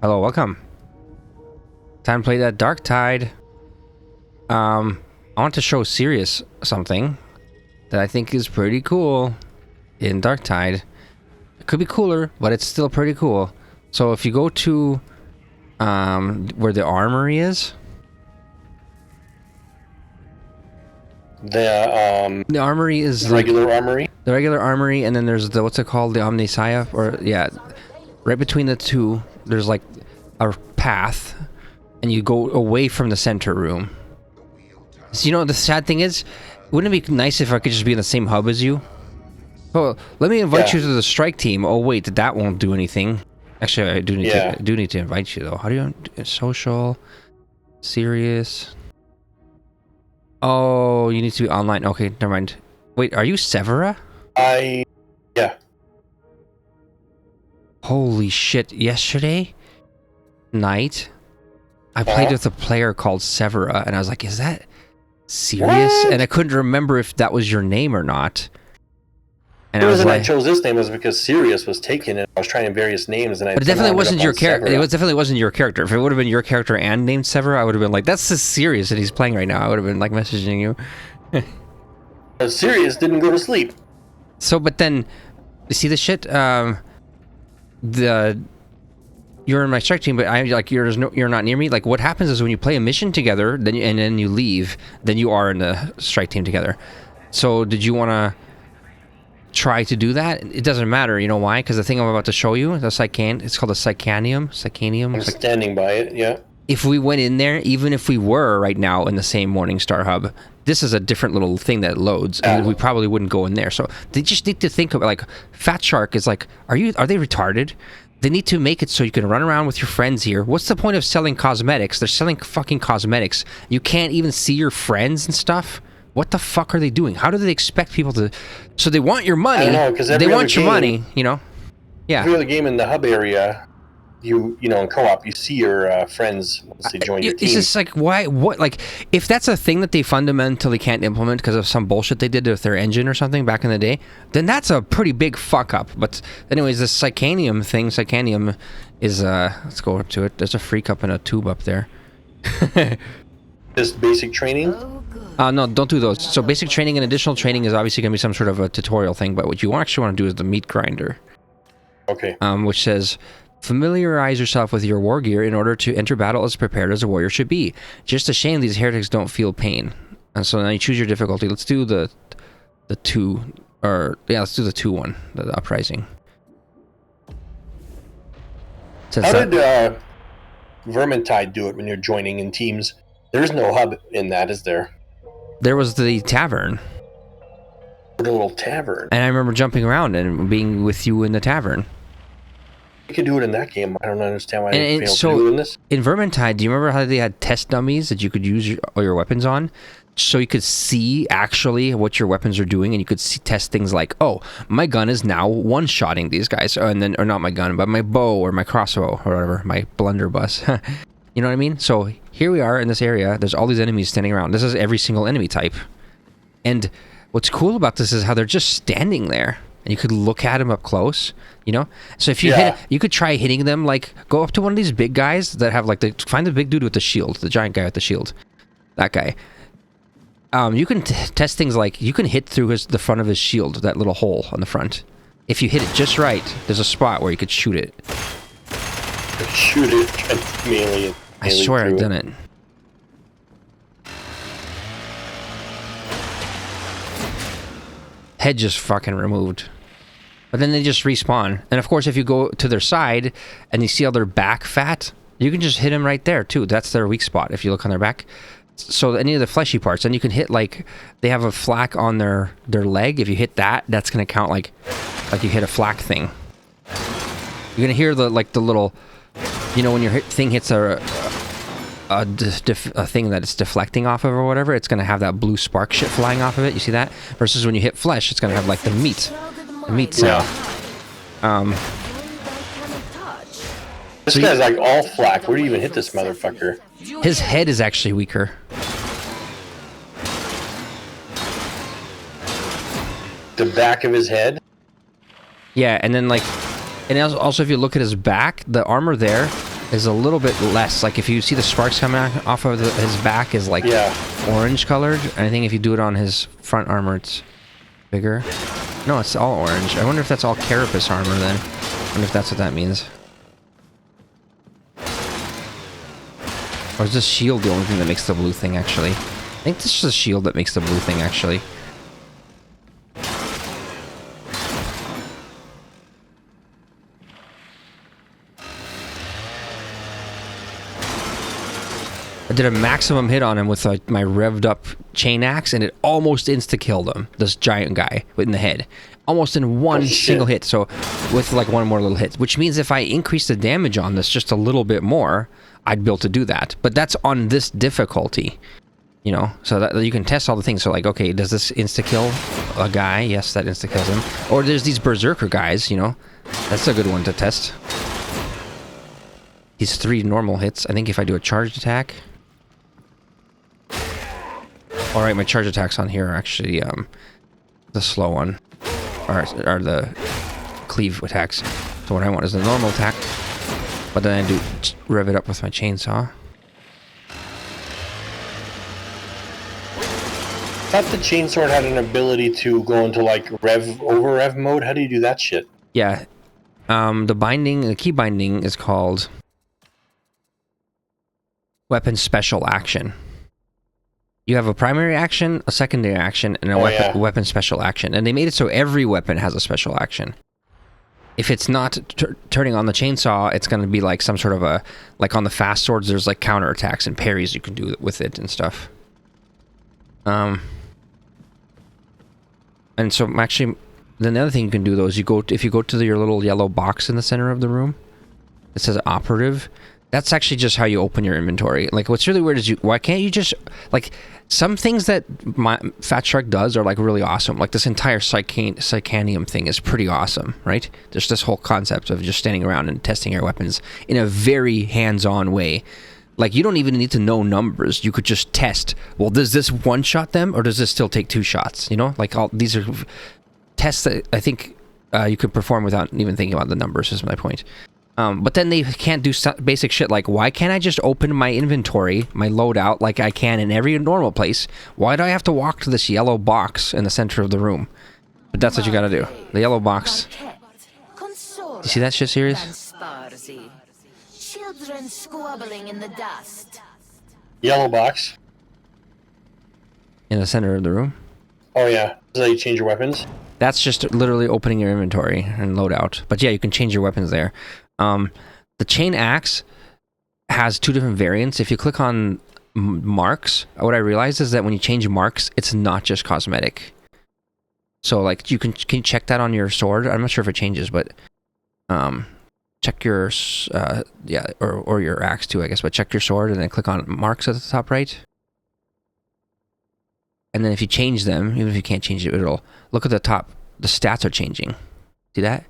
Hello, welcome. Time to play that Darktide. I want to show SiRiUS something that I think is pretty cool in Darktide. It could be cooler, but it's still pretty cool. So if you go to where the armory is, the armory is the regular armory. The regular armory, and then there's the what's it called, the Omnisaya, or yeah, right between the two. There's like a path, and you go away from the center room. So, you know, the sad thing is, wouldn't it be nice if I could just be in the same hub as you? Oh, let me invite you to the strike team. Oh wait, that won't do anything. Actually, I do need to invite you though. How do you social SiRiUS? Oh, you need to be online. Okay, never mind. Wait, are you Severa? Yeah. Holy shit! Yesterday night, I played with a player called Severa, and I was like, "Is that SiRiUS?" What? And I couldn't remember if that was your name or not. And The I was reason like, I chose this name was because SiRiUS was taken, and I was trying various names, and but it definitely wasn't your character. It definitely wasn't your character. If it would have been your character and named Severa, I would have been like, "That's the SiRiUS that he's playing right now." I would have been like messaging you. But SiRiUS didn't go to sleep. So, but then, you see the shit. You're in my strike team, but I like you're not near me. Like, what happens is when you play a mission together, then you leave, then you are in the strike team together. So, did you want to try to do that? It doesn't matter. You know why? Because the thing I'm about to show you, it's called a Psychanium. I'm standing by it. Yeah. If we went in there, even if we were right now in the same Morningstar hub, this is a different little thing that loads, and we probably wouldn't go in there. So they just need to think of, like, Fat Shark is like, are they retarded? They need to make it so you can run around with your friends here. What's the point of selling cosmetics? They're selling fucking cosmetics. You can't even see your friends and stuff. What the fuck are they doing? How do they expect people to? So they want your money. I don't know, because they want your money, you know. Yeah. Every other game in the hub area, you know, in co-op, you see your friends once they join your team. It's just like, why? What? Like, if that's a thing that they fundamentally can't implement because of some bullshit they did with their engine or something back in the day, then that's a pretty big fuck up. But anyways, this Psychanium thing, Psychanium is let's go up to it. There's a freak up in a tube up there. Just basic training. No, don't do those. So basic training and additional training is obviously going to be some sort of a tutorial thing, but what you actually want to do is the meat grinder. Okay. Which says, familiarize yourself with your war gear in order to enter battle as prepared as a warrior should be. Just a shame these heretics don't feel pain. And so now you choose your difficulty. Let's do the 2, or yeah, let's do the 2 one, the uprising. How did Vermintide do it when you're joining in teams? There's no hub in that, is there? There was the tavern. The little tavern. And I remember jumping around and being with you in the tavern. You could do it in that game. I don't understand why they failed to do it in this. In Vermintide, do you remember how they had test dummies that you could use all your weapons on? So you could see actually what your weapons are doing, and you could test things like, oh, my gun is now one-shotting these guys, or not my gun, but my bow or my crossbow or whatever, my blunderbuss. You know what I mean? So here we are in this area. There's all these enemies standing around. This is every single enemy type. And what's cool about this is how they're just standing there. And you could look at them up close, you know? So if you you could try hitting them, like, go up to one of these big guys that have, like, find the big dude with the shield, the giant guy with the shield. That guy. You can test things like, you can hit through the front of his shield, that little hole on the front. If you hit it just right, there's a spot where you could shoot it. Shoot it melee. I swear I've done it. Head just fucking removed. But then they just respawn. And of course, if you go to their side and you see all their back fat, you can just hit them right there too. That's their weak spot if you look on their back. So any of the fleshy parts, and you can hit, like, they have a flak on their leg. If you hit that, that's going to count like you hit a flak thing. You're going to hear the little, you know, when your thing hits a thing that it's deflecting off of or whatever, it's going to have that blue spark shit flying off of it. You see that? Versus when you hit flesh, it's going to have, like, the meat sound. This guy's like all flak. Where do you even hit this motherfucker? His head is actually weaker. The back of his head? Yeah, and then, like, and also if you look at his back, the armor there is a little bit less. Like if you see the sparks coming off of his back is like orange colored. And I think if you do it on his front armor, it's bigger. No, it's all orange. I wonder if that's all carapace armor then. I wonder if that's what that means. Or is this shield the only thing that makes the blue thing actually? I think this is the shield that makes the blue thing actually. I did a maximum hit on him with like my revved up chain axe, and it almost insta-killed him, this giant guy in the head. Almost in one single hit, so with like one more little hit. Which means if I increase the damage on this just a little bit more, I'd be able to do that. But that's on this difficulty, you know? So that you can test all the things. So like, okay, does this insta-kill a guy? Yes, that insta-kills him. Or there's these berserker guys, you know? That's a good one to test. These 3 normal hits. I think if I do a charged attack... Alright, my charge attacks on here are actually the slow one. Or the cleave attacks. So what I want is the normal attack. But then I do rev it up with my chainsaw. I thought the chainsword had an ability to go into like over rev mode. How do you do that shit? Yeah. The key binding is called weapon special action. You have a primary action, a secondary action, and a weapon special action. And they made it so every weapon has a special action. If it's not turning on the chainsaw, it's going to be like some sort of a... Like on the fast swords, there's like counterattacks and parries you can do with it and stuff. And so actually, then the other thing you can do though is if you go to your little yellow box in the center of the room, it says operative. That's actually just how you open your inventory. Like, what's really weird is why can't you just, like, some things that Fat Shark does are, like, really awesome. Like, this entire Psychanium thing is pretty awesome, right? There's this whole concept of just standing around and testing your weapons in a very hands-on way. Like, you don't even need to know numbers. You could just test, well, does this one-shot them, or does this still take 2 shots? You know? Like, these are tests that I think you could perform without even thinking about the numbers, is my point. But then they can't do basic shit like, why can't I just open my inventory, my loadout, like I can in every normal place? Why do I have to walk to this yellow box in the center of the room? But that's what you gotta do. The yellow box. You see that shit, SiRiUS? Children squabbling in the dust. Yellow box. In the center of the room. Oh yeah. Is that how you change your weapons? That's just literally opening your inventory and loadout. But yeah, you can change your weapons there. The chain axe has 2 different variants. If you click on marks, what I realized is that when you change marks, it's not just cosmetic. So like can you check that on your sword? I'm not sure if it changes, but check your or your axe too, I guess. But check your sword and then click on marks at the top right. And then if you change them, even if you can't change it, it'll look at the top. The stats are changing. See that?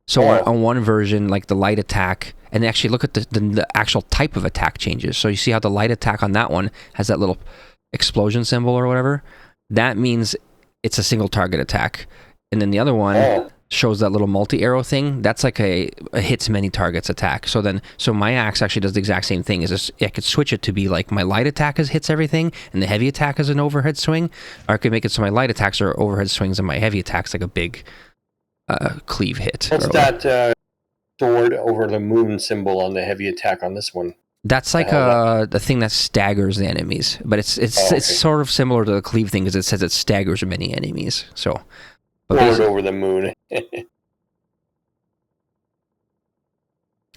So on one version, like the light attack, and actually look at the actual type of attack changes. So you see how the light attack on that one has that little explosion symbol or whatever? That means it's a single target attack. And then the other one shows that little multi-arrow thing. That's like a hits many targets attack. So my axe actually does the exact same thing. I could switch it to be like my light attack hits everything, and the heavy attack is an overhead swing. Or I could make it so my light attacks are overhead swings, and my heavy attack's like a big cleave hit. What's that sword over the moon symbol on the heavy attack on this one? That's like the thing that staggers the enemies. But it's sort of similar to the cleave thing because it says it staggers many enemies. So... Sword over the moon.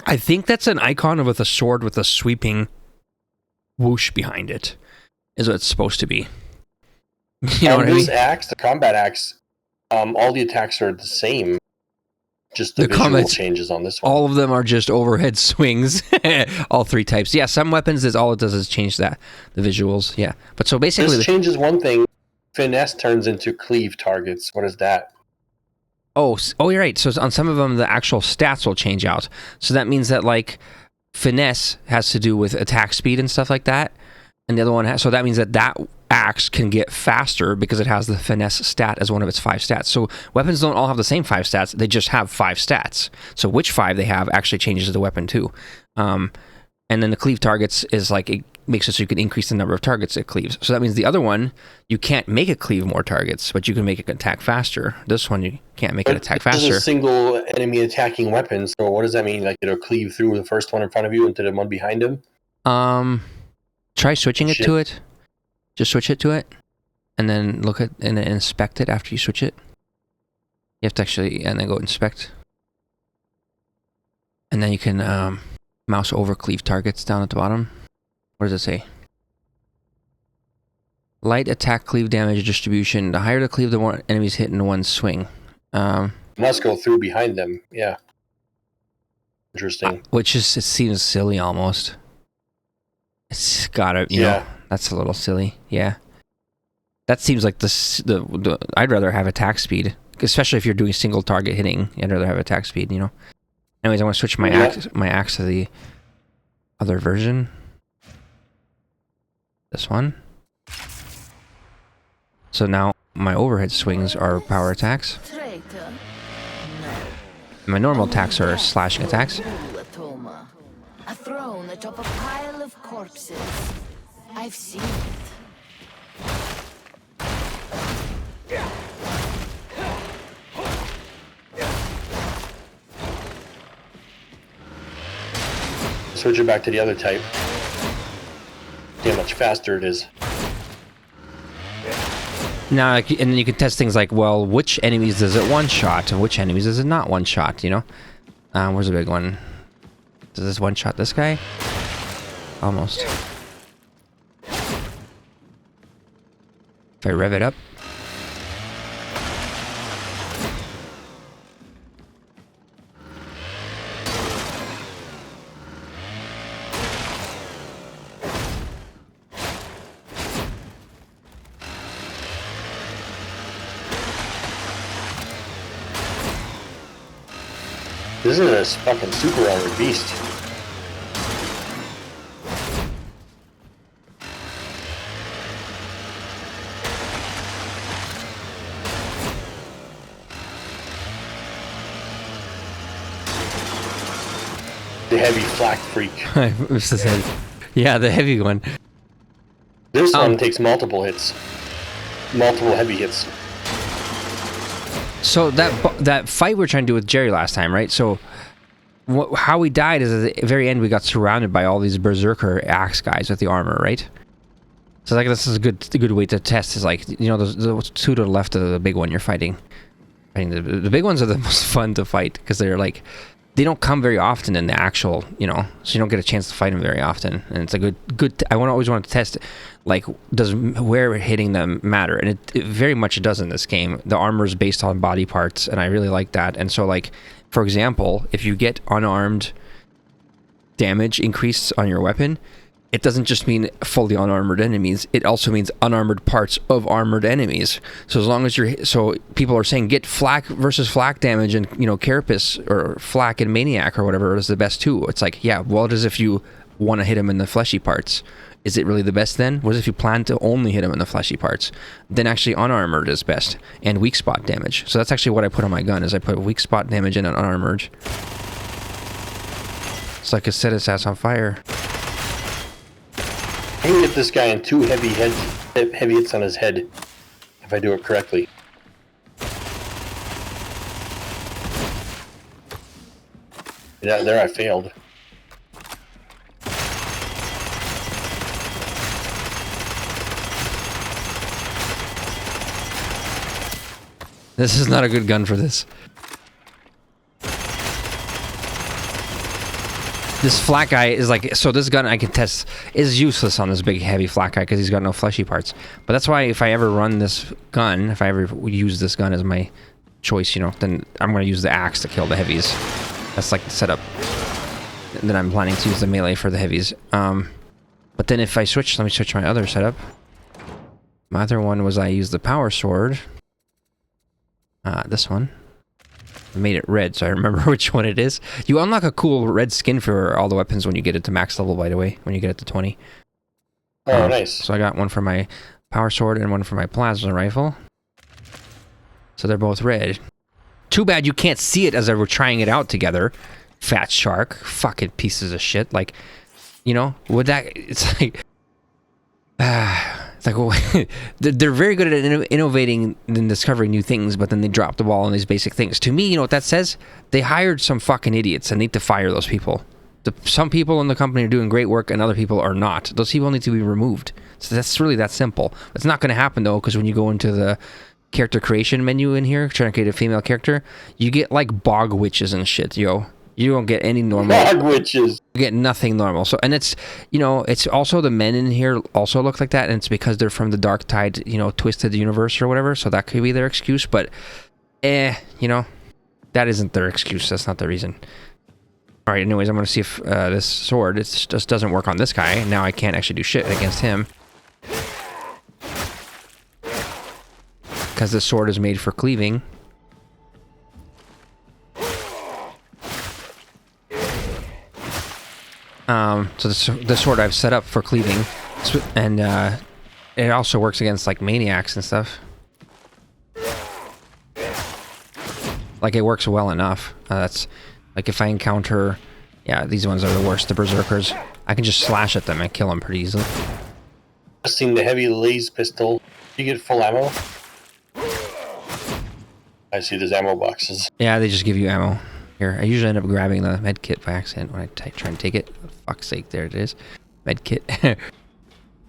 I think that's an icon with a sword with a sweeping whoosh behind it, is what it's supposed to be. You know what I mean? This axe, the combat axe, all the attacks are the same. Just the visual changes on this one. All of them are just overhead swings. All 3 types. Yeah, some weapons, all it does is change the visuals. Yeah. But so basically... This changes one thing. Finesse turns into cleave targets. What is that? Oh, you're right. So on some of them, the actual stats will change out. So that means that like finesse has to do with attack speed and stuff like that. And the other one has, so that means that axe can get faster because it has the finesse stat as one of its 5 stats. So weapons don't all have the same 5 stats. They just have 5 stats. So which 5 they have actually changes the weapon too. And then the cleave targets is like, it makes it so you can increase the number of targets it cleaves. So that means the other one, you can't make it cleave more targets, but you can make it attack faster. This one, you can't make it attack faster. This is a single enemy attacking weapon, so what does that mean? Like, it'll cleave through the first one in front of you into the one behind him? Try switching it to it. Just switch it to it, and then look at and inspect it after you switch it. You have to actually, and then go inspect. And then you can mouse over cleave targets down at the bottom. What does it say? Light attack cleave damage distribution. The higher the cleave, the more enemies hit in one swing. Must go through behind them. Yeah. Interesting. Which is, it seems silly almost. It's gotta, you know, that's a little silly. Yeah. That seems like the I'd rather have attack speed, especially if you're doing single target hitting. I'd rather have attack speed, you know. Anyways, I want to switch my axe to the other version. This one. So now my overhead swings are power attacks. My normal attacks are slashing attacks. A throne atop a pile of corpses. I've seen it. Switch it back to the other type. See how much faster it is. Now, and then you can test things like, well, which enemies does it one-shot, and which enemies does it not one-shot, you know? Where's the big one? Does this one-shot this guy? Almost. If I rev it up. This is a fucking super armored beast. The heavy flak freak. Yeah, the heavy one. This one takes multiple hits. Multiple heavy hits. So that fight we were trying to do with Jerry last time, right? So how we died is at the very end we got surrounded by all these berserker axe guys with the armor, right? So like this is a good way to test. Is like, you know, the two to the left of the big one you're fighting. The big ones are the most fun to fight because they're like, they don't come very often in the actual, you know, so you don't get a chance to fight them very often. And it's a good. I always want to test, like, does where hitting them matter? And it very much does in this game. The armor is based on body parts, and I really like that. And so, like, for example, if you get unarmed damage increased on your weapon, it doesn't just mean fully unarmored enemies. It also means unarmored parts of armored enemies. So as long as so people are saying get flak versus flak damage, and, you know, carapace or flak and maniac or whatever is the best too. It's like, yeah, well, it is if you want to hit him in the fleshy parts. Is it really the best then? What if you plan to only hit him in the fleshy parts? Then actually unarmored is best, and weak spot damage. So that's actually what I put on my gun, is I put weak spot damage and an unarmored. It's like I set his ass on fire. I can get this guy in 2 heavy hits on his head if I do it correctly. Yeah, there I failed. This is not a good gun for this. This flak guy is like, so this gun I can test is useless on this big heavy flak guy because he's got no fleshy parts. But that's why if I ever run this gun, if I ever use this gun as my choice, you know, then I'm going to use the axe to kill the heavies. That's like the setup. And then I'm planning to use the melee for the heavies. But then if I switch, let me switch my other setup. My other one was I used the power sword. This one. I made it red, so I remember which one it is. You unlock a cool red skin for all the weapons when you get it to max level, by the way, when you get it to 20. Oh, nice. So I got one for my power sword and one for my plasma rifle. So they're both red. Too bad you can't see it as I were trying it out together. fat shark, fucking pieces of shit. Like, you know, would that? It's like, it's like well, they're very good at innovating and discovering new things, but then they drop the ball on these basic things. To me, you know what that says? They hired some fucking idiots and need to fire those people. Some people in the company are doing great work and other people are not. Those people need to be removed. So that's really that simple. It's not going to happen though, because when you go into the character creation menu in here, trying to create a female character, you get like bog witches and shit, yo. You don't get any normal. Bog witches. You get nothing normal. So, and it's, you know, it's also the men in here also look like that, and it's because they're from the Darktide, you know, twisted universe or whatever. So that could be their excuse, but, you know, that isn't their excuse. That's not the reason. All right. Anyways, I'm gonna see if this sword just doesn't work on this guy. Now I can't actually do shit against him because this sword is made for cleaving. So the sword I've set up for cleaving, and it also works against like maniacs and stuff. Like it works well enough. That's like if I encounter, yeah, these ones are the worst, the berserkers. I can just slash at them and kill them pretty easily. Testing the heavy laser pistol. You get full ammo. I see there's ammo boxes. Yeah, they just give you ammo. Here, I usually end up grabbing the med kit by accident when I try and take it. For fuck's sake, there it is. Med kit.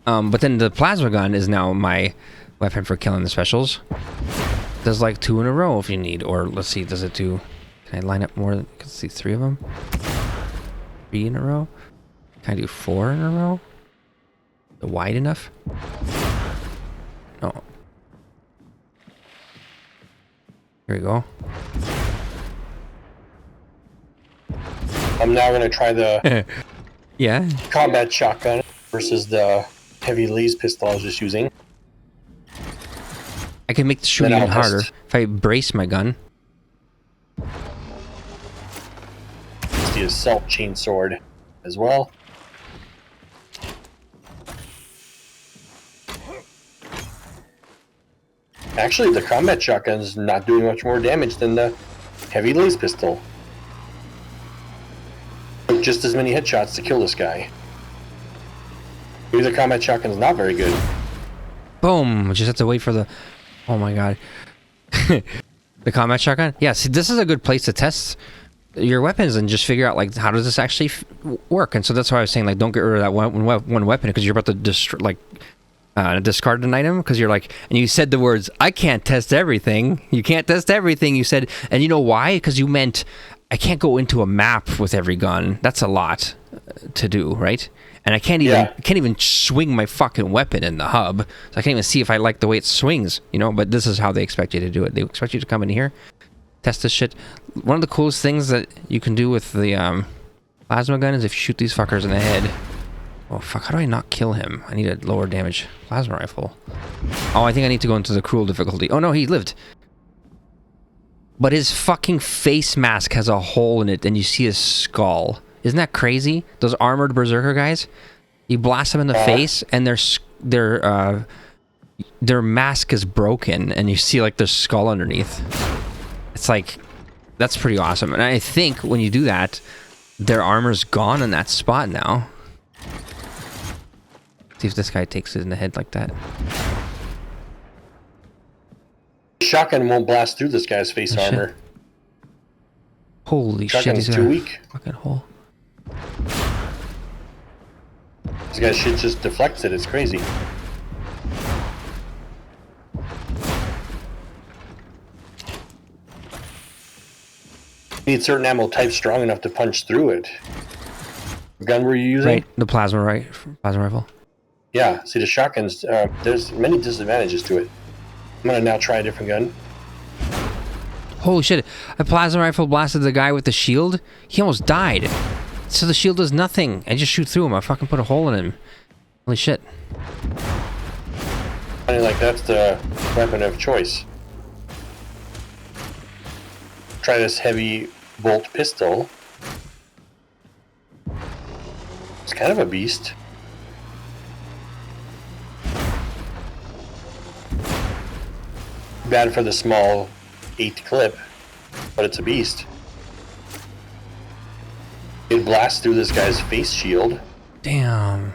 But then the plasma gun is now my weapon for killing the specials. Does like 2 in a row if you need, or let's see, does it do? Can I line up more? Let's see, 3 of them. 3 in a row. Can I do 4 in a row? Wide enough? No. Here we go. I'm now going to try the yeah, combat shotgun versus the heavy laser pistol I was just using. I can make the shooting even harder if I brace my gun. It's the assault chain sword as well. Actually, the combat shotgun's not doing much more damage than the heavy laser pistol. Took just as many headshots to kill this guy. Maybe the combat shotgun's not very good. Boom! Just have to wait for the... Oh my god. The combat shotgun? Yeah, see, this is a good place to test your weapons and just figure out, like, how does this actually work? And so that's why I was saying, like, don't get rid of that one weapon because you're about to discard an item because you're like, and you said the words, I can't test everything. You can't test everything, you said. And you know why? Because you meant, I can't go into a map with every gun. That's a lot to do, right? And I can't even swing my fucking weapon in the hub. So I can't even see if I like the way it swings, you know? But this is how they expect you to do it. They expect you to come in here, test this shit. One of the coolest things that you can do with the plasma gun is if you shoot these fuckers in the head. Oh, fuck. How do I not kill him? I need a lower damage plasma rifle. Oh, I think I need to go into the cruel difficulty. Oh, no, he lived. But his fucking face mask has a hole in it, and you see his skull. Isn't that crazy? Those armored berserker guys, you blast them in the face, and their mask is broken, and you see like their skull underneath. It's like, that's pretty awesome. And I think when you do that, their armor's gone in that spot now. See if this guy takes it in the head like that. Shotgun won't blast through this guy's face armor. Shit. Holy Shotgun's shit! too weak. Fucking hole. This guy's shit just deflects it. It's crazy. You need certain ammo types strong enough to punch through it. What gun were you using? Right, the plasma rifle. Yeah, see the shotguns, there's many disadvantages to it. I'm gonna now try a different gun. Holy shit, a plasma rifle blasted the guy with the shield? He almost died. So the shield does nothing. I just shoot through him. I fucking put a hole in him. Holy shit. Funny, like that's the weapon of choice. Try this heavy bolt pistol. It's kind of a beast. Bad for the small 8 clip, but it's a beast. blast through this guy's face shield. Damn.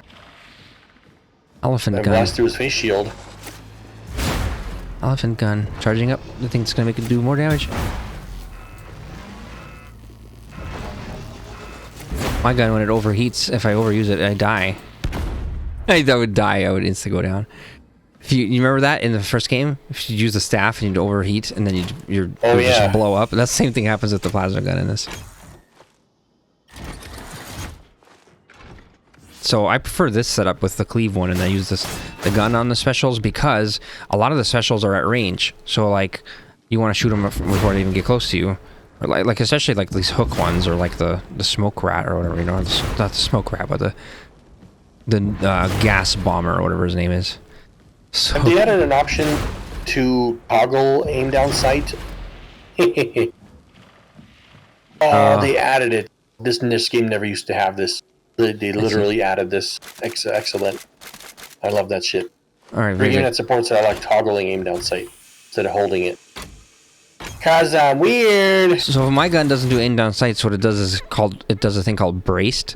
Elephant gun. Blast through his face shield. Elephant gun. Charging up. I think it's gonna make it do more damage. My gun, when it overheats, if I overuse it, I die. I would die. I would instantly go down. If you remember that in the first game? If you use the staff and you'd overheat and then you'd just blow up. That's the same thing happens with the plasma gun in this. So I prefer this setup with the cleave one, and I use the gun on the specials because a lot of the specials are at range. So like, you want to shoot them before they even get close to you, or like especially like these hook ones, or like the smoke rat or whatever, you know, not the smoke rat, but the gas bomber or whatever his name is. So have they added an option to toggle aim down sight? They added it. This game never used to have this. They literally added this. Excellent. I love that shit. All right, for a game that supports it, I like toggling aim down sight instead of holding it. Cause I'm weird. So if my gun doesn't do aim down sights, what it does is it does a thing called braced.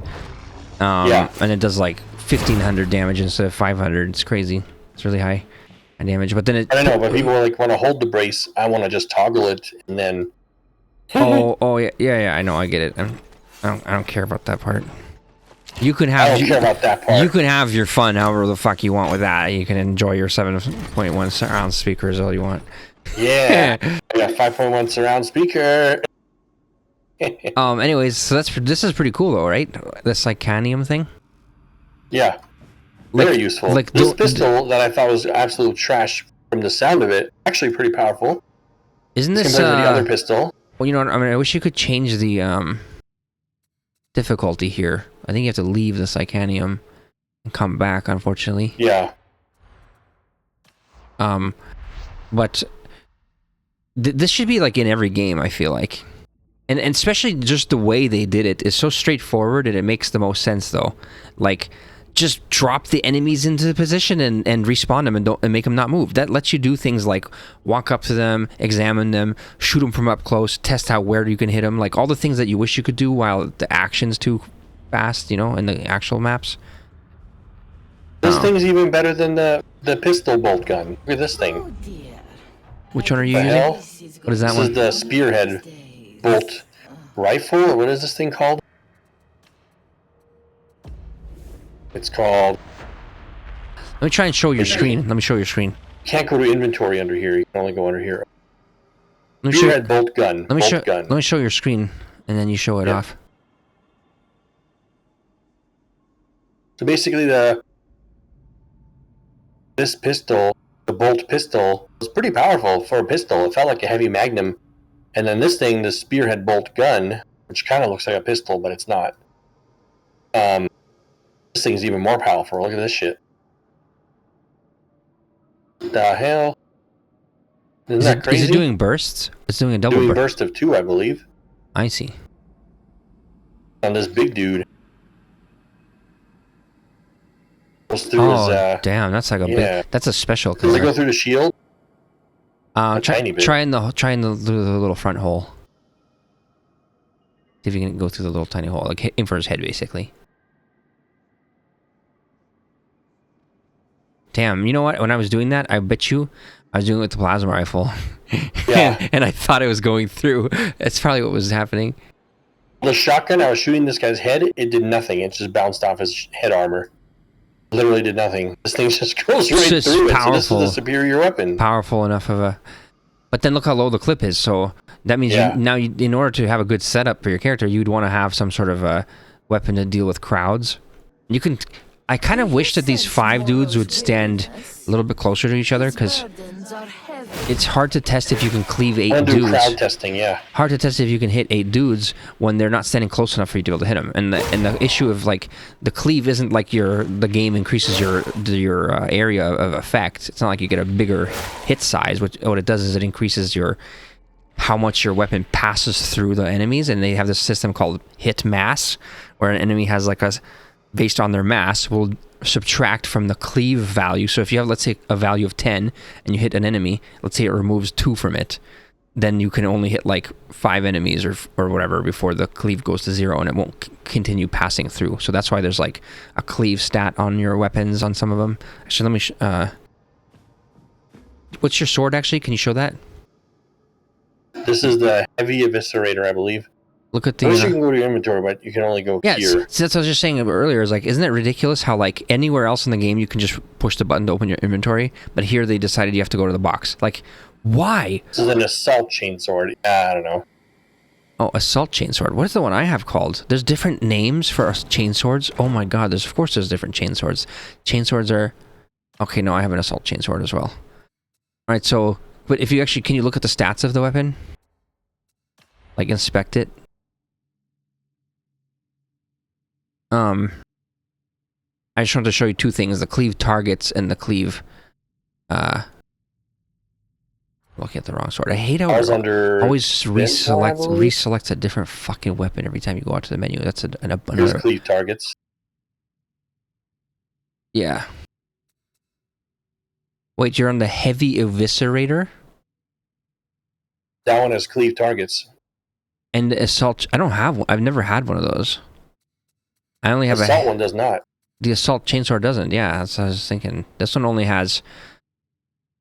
And it does like 1500 damage instead of 500. It's crazy. It's really high damage. But then it. I don't know, but people are like want to hold the brace. I want to just toggle it and then. oh yeah. I know. I get it. I don't care about that part. You can have. I don't care about that part. You can have your fun however the fuck you want with that. You can enjoy your 7.1 surround speakers all you want. Yeah, I got 5.1 surround speaker. Anyways, so this is pretty cool though, right? This Icanium thing. Yeah, very useful. Like this pistol that I thought was absolute trash from the sound of it, actually pretty powerful. Isn't this compared to the other pistol? Well, you know what, I mean, I wish you could change the difficulty here. I think you have to leave this Icanium and come back, unfortunately. Yeah. But this should be like in every game, I feel like. And especially just the way they did it is so straightforward, and it makes the most sense though. Like, just drop the enemies into position and respawn them and make them not move. That lets you do things like walk up to them, examine them, shoot them from up close, test where you can hit them, like all the things that you wish you could do while the action's too fast, you know, in the actual maps. This thing's even better than the pistol bolt gun. Look at this thing. Oh dear. Which one are you The using? hell? What is that This one? is the spearhead bolt rifle, or what is this thing called? It's called... Let me try and show your screen. Let me show your screen. You can't go to inventory under here. You can only go under here. Let me Spearhead bolt gun. Let me show your screen, and then you show it off. So basically, this pistol, the bolt pistol, was pretty powerful for a pistol. It felt like a heavy magnum. And then this thing, the spearhead bolt gun, which kind of looks like a pistol, but it's not. This thing's even more powerful. Look at this shit. The hell? Isn't that crazy? Is it doing bursts? It's doing a double burst. Burst of 2, I believe. I see. On this big dude. Goes through his, damn! That's like a big. That's a special. Does it go through the shield? Try in the little front hole. See if you can go through the little tiny hole, like aim for his head, basically. Damn! You know what? When I was doing that, I bet you I was doing it with the plasma rifle. Yeah. and I thought it was going through. That's probably what was happening. The shotgun, I was shooting this guy's head. It did nothing. It just bounced off his head armor. Literally did nothing. This thing just goes right through it. So this is a superior weapon. Powerful enough of a... But then look how low the clip is. So that means in order to have a good setup for your character, you'd want to have some sort of a weapon to deal with crowds. You can... I kind of wish that these 5 dudes would stand a little bit closer to each other, because it's hard to test if you can cleave 8 dudes. Crowd testing, yeah. Hard to test if you can hit 8 dudes when they're not standing close enough for you to be able to hit them. And the issue of like the cleave isn't like the game increases your area of effect. It's not like you get a bigger hit size. What it does is it increases how much your weapon passes through the enemies, and they have this system called hit mass, where an enemy has like based on their mass, will subtract from the cleave value. So if you have, let's say, a value of 10 and you hit an enemy, let's say it removes 2 from it, then you can only hit like 5 enemies or whatever before the cleave goes to 0, and it won't continue passing through. So that's why there's like a cleave stat on your weapons on some of them. Actually, let me what's your sword actually? Can you show that? This is the heavy eviscerator, I believe. Look at the. I wish you can go to your inventory, but you can only go yeah, here. that's what I was just saying earlier. Is like, isn't it ridiculous how like anywhere else in the game you can just push the button to open your inventory, but here they decided you have to go to the box. Like, why? This is an assault chainsword. I don't know. Oh, assault chainsword. What is the one I have called? There's different names for chainswords. Oh my god, of course there's different chainswords. Chainswords are... Okay, no, I have an assault chainsword as well. Alright, so... But if you actually... Can you look at the stats of the weapon? Like, inspect it? I just wanted to show you two things. The cleave targets and the cleave... Looking at the wrong sword. I hate how it always reselects a different fucking weapon every time you go out to the menu. That's another... cleave targets. Yeah. Wait, you're on the heavy eviscerator? That one has cleave targets. And the assault... I don't have one. I've never had one of those. I only have the assault one does not. The assault chainsaw doesn't. Yeah, that's what I was thinking. This one only has...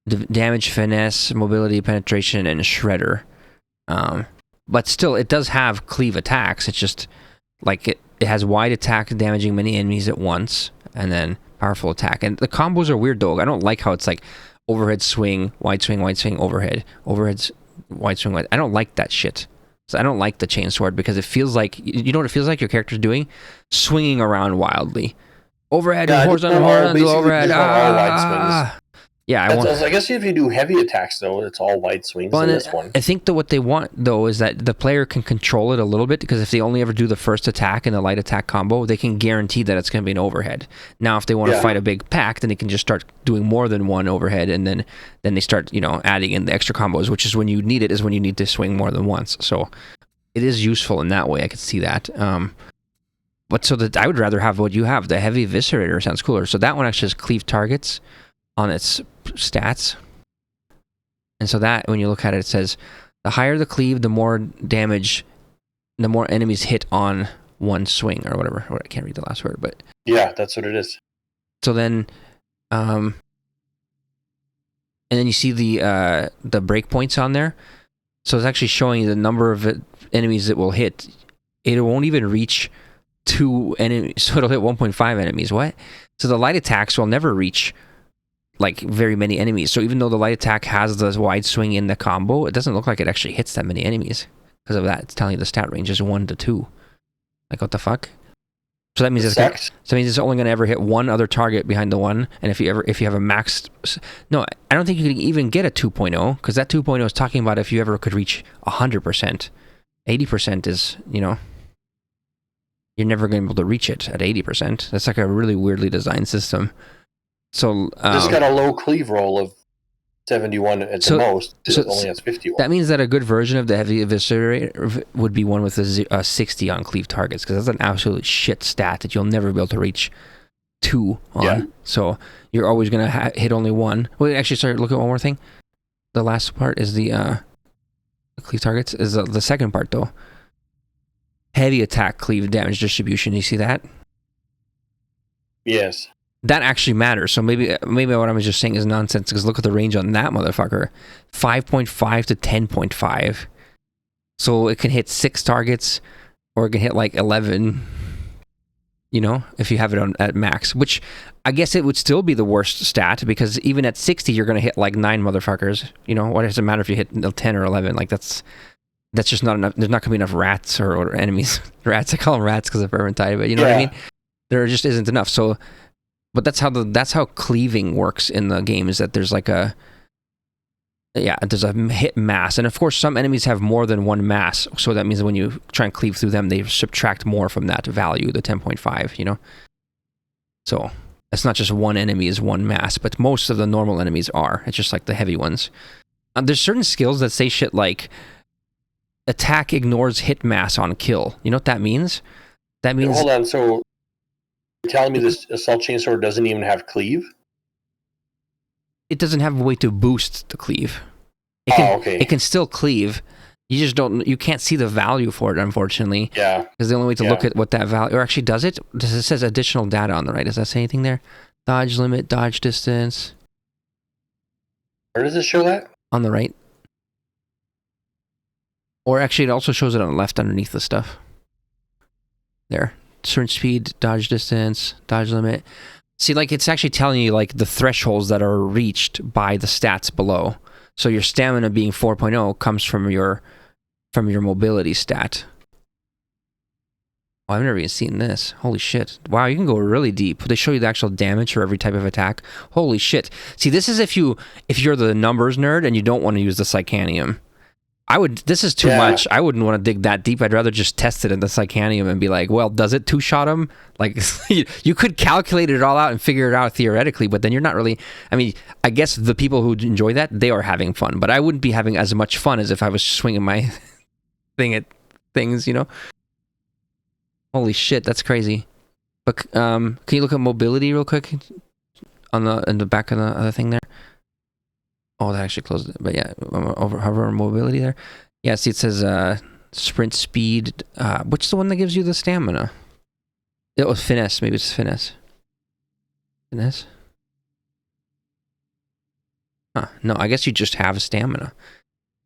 damage, finesse, mobility, penetration, and shredder. But still, it does have cleave attacks. It's just like it has wide attack, damaging many enemies at once, and then powerful attack. And the combos are weird though. I don't like how it's like overhead swing, wide swing, overhead, wide swing, wide. I don't like that shit. So I don't like the chainsword because it feels like, you know what it feels like your character's doing? Swinging around wildly. Overhead, horizontal, overhead. Wide swings. Yeah, I guess if you do heavy attacks, though, it's all wide swings in this one. I think that what they want, though, is that the player can control it a little bit, because if they only ever do the first attack and the light attack combo, they can guarantee that it's going to be an overhead. Now, if they want to fight a big pack, then they can just start doing more than one overhead, and then they start, adding in the extra combos, which is when you need it, is when you need to swing more than once. So it is useful in that way. I could see that. But so that I would rather have what you have. The heavy eviscerator sounds cooler. So that one actually has cleave targets on its stats, and so that when you look at it, it says the higher the cleave, the more damage, the more enemies hit on one swing or whatever. I can't read the last word, but yeah, that's what it is. So then, and then you see the breakpoints on there. So it's actually showing you the number of enemies it will hit. It won't even reach 2 enemies, so it'll hit 1.5 enemies. What? So the light attacks will never reach like very many enemies. So even though the light attack has the wide swing in the combo, it doesn't look like it actually hits that many enemies. Because of that, it's telling you the stat range is 1 to 2. Like, what the fuck? So that means it's only going to ever hit one other target behind the one. And if you have a maxed... No, I don't think you can even get a 2.0, because that 2.0 is talking about if you ever could reach 100%. 80% is, you're never going to be able to reach it at 80%. That's like a really weirdly designed system. So this got a low cleave roll of 71 at the most. It only has 51. That means that a good version of the heavy eviscerator would be one with a 60 on cleave targets, because that's an absolute shit stat that you'll never be able to reach 2 on. Yeah. So you're always going to hit only 1. Wait, actually, sorry, look at one more thing. The last part is the cleave targets. Is the second part, though. Heavy attack cleave damage distribution. You see that? Yes. That actually matters. So maybe what I was just saying is nonsense, because look at the range on that motherfucker. 5.5 to 10.5. So it can hit 6 targets, or it can hit like 11, if you have it at max. Which I guess it would still be the worst stat, because even at 60 you're going to hit like 9 motherfuckers. What does it matter if you hit 10 or 11? Like that's just not enough. There's not going to be enough rats or enemies. Rats, I call them rats because of Darktide, but you know what I mean? There just isn't enough. So... But that's how cleaving works in the game, is that there's like there's a hit mass. And of course, some enemies have more than one mass. So that means when you try and cleave through them, they subtract more from that value, the 10.5, So it's not just one enemy is one mass, but most of the normal enemies are. It's just like the heavy ones. There's certain skills that say shit like attack ignores hit mass on kill. You know what that means? That means... Hold on, so... You're telling me this assault chainsword doesn't even have cleave? It doesn't have a way to boost the cleave. It can, okay. It can still cleave. You just don't. You can't see the value for it, unfortunately. Yeah. Because the only way to look at what that value, or actually, does it? Does it says additional data on the right? Does that say anything there? Dodge limit, dodge distance. Where does it show that? On the right. Or actually, it also shows it on the left underneath the stuff. There. Turn speed, dodge distance, dodge limit. See, like, it's actually telling you, like, the thresholds that are reached by the stats below. So your stamina being 4.0 comes from your mobility stat. Oh, I've never even seen this. Holy shit. Wow, you can go really deep. They show you the actual damage for every type of attack. Holy shit. See, this is if you're the numbers nerd and you don't want to use the Psychanium. This is too much. I wouldn't want to dig that deep. I'd rather just test it in the Psychanium and be like, well, does it two-shot him? Like, you could calculate it all out and figure it out theoretically, but then you're not really... I mean, I guess the people who enjoy that, they are having fun, but I wouldn't be having as much fun as if I was swinging my thing at things, you know? Holy shit, that's crazy. But can you look at mobility real quick? In the back of the other thing there? Oh, that actually closed it. But yeah, hover mobility there. Yeah, see, it says sprint speed. Which is the one that gives you the stamina? It was finesse. Maybe it's finesse. Finesse? Huh. No, I guess you just have stamina.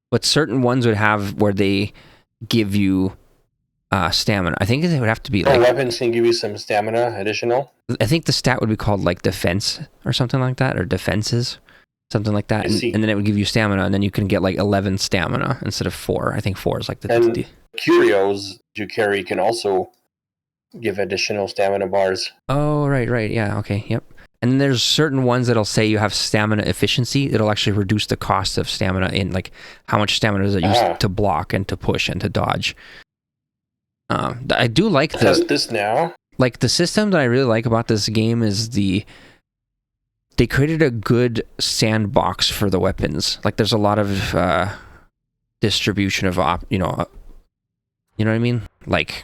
But certain ones would have where they give you stamina. I think it would have to be like... weapons can give you some stamina additional? I think the stat would be called like defense or something like that, or defenses. Something like that, and then it would give you stamina, and then you can get like 11 stamina instead of 4. I think 4 is like the... And curios you carry can also give additional stamina bars. Oh, right, yeah, okay, yep. And then there's certain ones that'll say you have stamina efficiency. It'll actually reduce the cost of stamina in like how much stamina does it use to block and to push and to dodge. I do like this now. Like the system that I really like about this game is they created a good sandbox for the weapons. Like there's a lot of distribution of you know what I mean? Like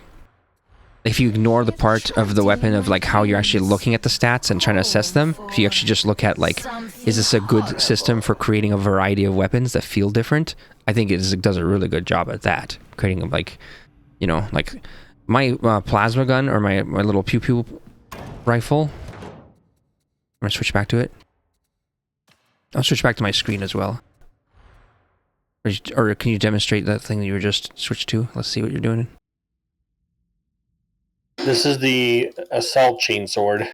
if you ignore the part of the weapon of like how you're actually looking at the stats and trying to assess them, if you actually just look at like, is this a good system for creating a variety of weapons that feel different? I think it does a really good job at that, creating like, you know, like my plasma gun or my little pew pew rifle. I'm gonna switch back to it. I'll switch back to my screen as well. Or can you demonstrate that thing that you were just switched to? Let's see what you're doing. This is the assault chainsword.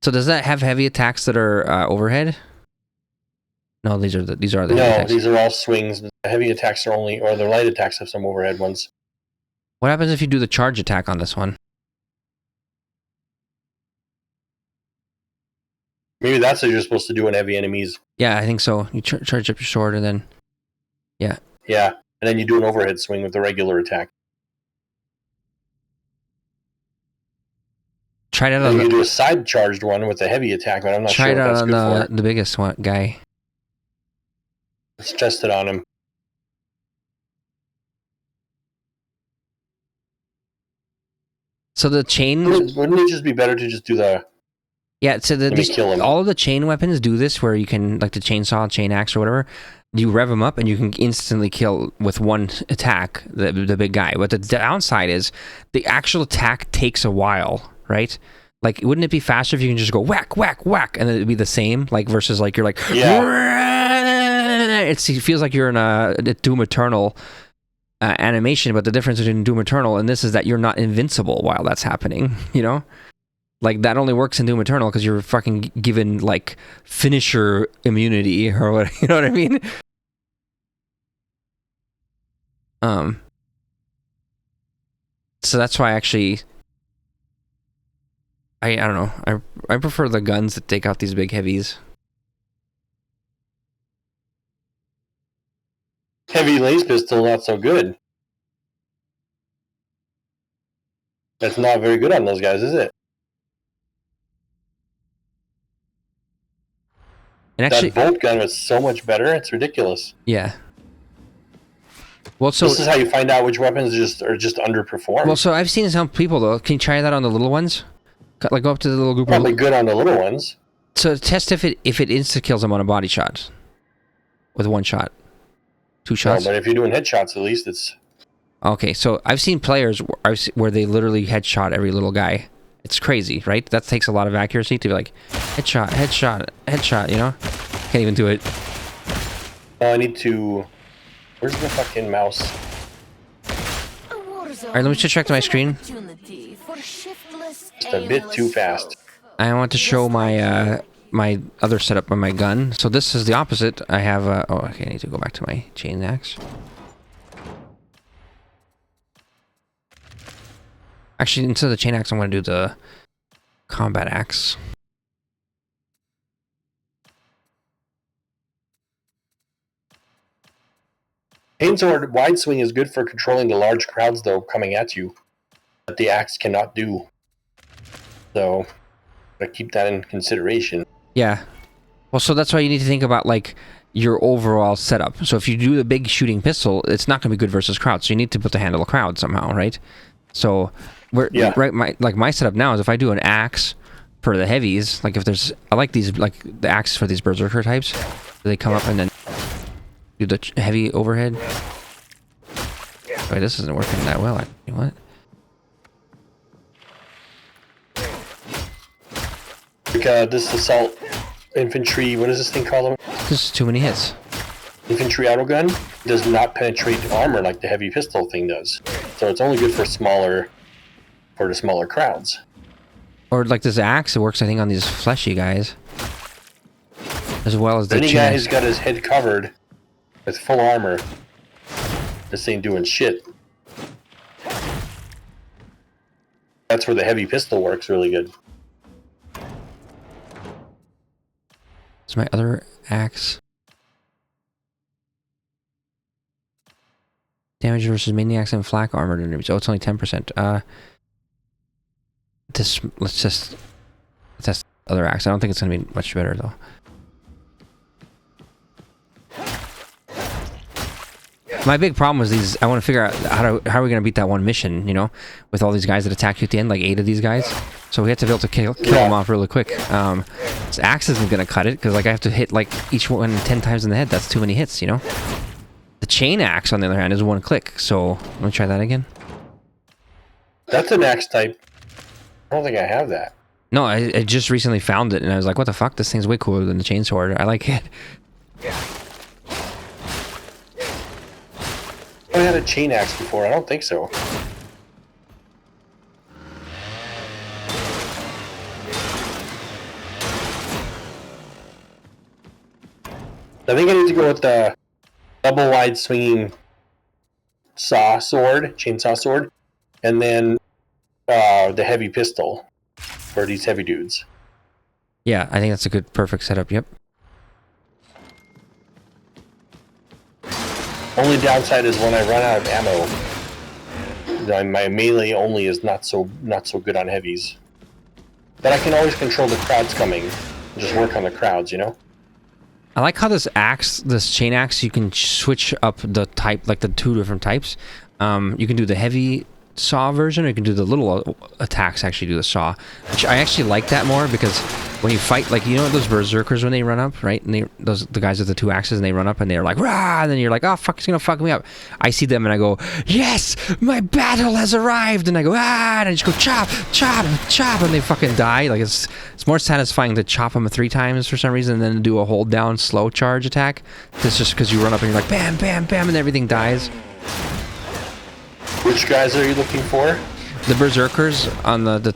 So does that have heavy attacks that are overhead? No, these are the heavy attacks. These are all swings. The heavy attacks are the light attacks have some overhead ones. What happens if you do the charge attack on this one? Maybe that's what you're supposed to do in heavy enemies. Yeah, I think so. You charge up your sword and then... Yeah. Yeah, and then you do an overhead swing with the regular attack. Try it out on you do a side charged one with a heavy attack, but I'm not sure what that's good for. Try it on the biggest one guy. Let's test it on him. So the chain... Wouldn't it just be better to just do the... Yeah, so all of the chain weapons do this, where you can, like the chainsaw, chain axe, or whatever, you rev them up and you can instantly kill with one attack the big guy. But the downside is the actual attack takes a while, right? Like, wouldn't it be faster if you can just go whack, whack, whack, and it'd be the same, like, versus like you're like... Yeah. It feels like you're in a Doom Eternal animation, but the difference between Doom Eternal and this is that you're not invincible while that's happening, you know? Like, that only works in Doom Eternal because you're fucking given, like, finisher immunity or what, you know what I mean? So that's why actually... I don't know. I prefer the guns that take out these big heavies. Heavy laser pistol, not so good. That's not very good on those guys, is it? And actually, that bolt gun was so much better. It's ridiculous. Yeah. Well, so this is how you find out which weapons are just underperformed. Well, so I've seen some people though. Can you try that on the little ones? Like go up to the little group. Probably good on the little ones. So test if it insta kills him on a body shot with one shot, two shots. No, but if you're doing headshots, at least it's Okay, so I've seen players where they literally headshot every little guy. It's crazy, right? That takes a lot of accuracy to be like headshot, headshot, headshot. You know, can't even do it. Oh, I need to. Where's the fucking mouse? All right, let me just check my screen. Just a bit too fast. I want to show my my other setup on my gun. So this is the opposite. I have oh, okay, I need to go back to my chain axe. Actually, instead of the chain axe, I'm going to do the combat axe. Chainsword wide swing is good for controlling the large crowds, though, coming at you. That the axe cannot do. So, gotta keep that in consideration. Yeah. Well, so that's why you need to think about, like, your overall setup. So if you do the big shooting pistol, it's not going to be good versus crowd. So you need to put the handle a crowd somehow, right? So, my setup now is if I do an axe for the heavies, like if there's, I like these, like the axes for these berserker types. They come up and then do the heavy overhead. Wait, this isn't working that well. Actually. What? Like, this assault infantry, what is this thing called? This is too many hits. Infantry autogun does not penetrate armor like the heavy pistol thing does. So it's only good for the smaller crowds. Or like this axe, it works I think on these fleshy guys. As well as the Any guy who's got his head covered with full armor, this ain't doing shit. That's where the heavy pistol works really good. It's my other axe. Damage versus maniacs and flak armored enemies. Oh, it's only 10%. Let's just test other axe. I don't think it's gonna be much better though. My big problem was these. I want to figure out how are we gonna beat that one mission? You know, with all these guys that attack you at the end, like 8 of these guys. So we have to be able to kill them off really quick. This axe isn't gonna cut it because like I have to hit like each one 10 times in the head. That's too many hits, you know. The chain axe, on the other hand, is one click. So let me try that again. That's an axe type. I don't think I have that. No, I just recently found it, and I was like, what the fuck? This thing's way cooler than the chainsword. I like it. I had a chain axe before. I don't think so. I think I need to go with the double wide swinging chainsaw sword, and then the heavy pistol for these heavy dudes. Yeah, I think that's a good, perfect setup. Yep. Only downside is when I run out of ammo, my melee only is not so good on heavies. But I can always control the crowds coming, and just work on the crowds, you know. I like how this chain axe, you can switch up the type, like the 2 different types. You can do the heavy saw version, or you can do the little attacks, actually do the saw. Which I actually like that more, because when you fight, like, you know those berserkers when they run up, right? And the guys with the 2 axes, and they run up and they're like, rah! And then you're like, oh, fuck, he's gonna fuck me up. I see them and I go, yes! My battle has arrived! And I go, ah! And I just go, chop, chop, chop! And they fucking die. Like, it's more satisfying to chop them 3 times for some reason than to do a hold down slow charge attack. It's just because you run up and you're like, bam, bam, bam, and everything dies. Which guys are you looking for? The berserkers on the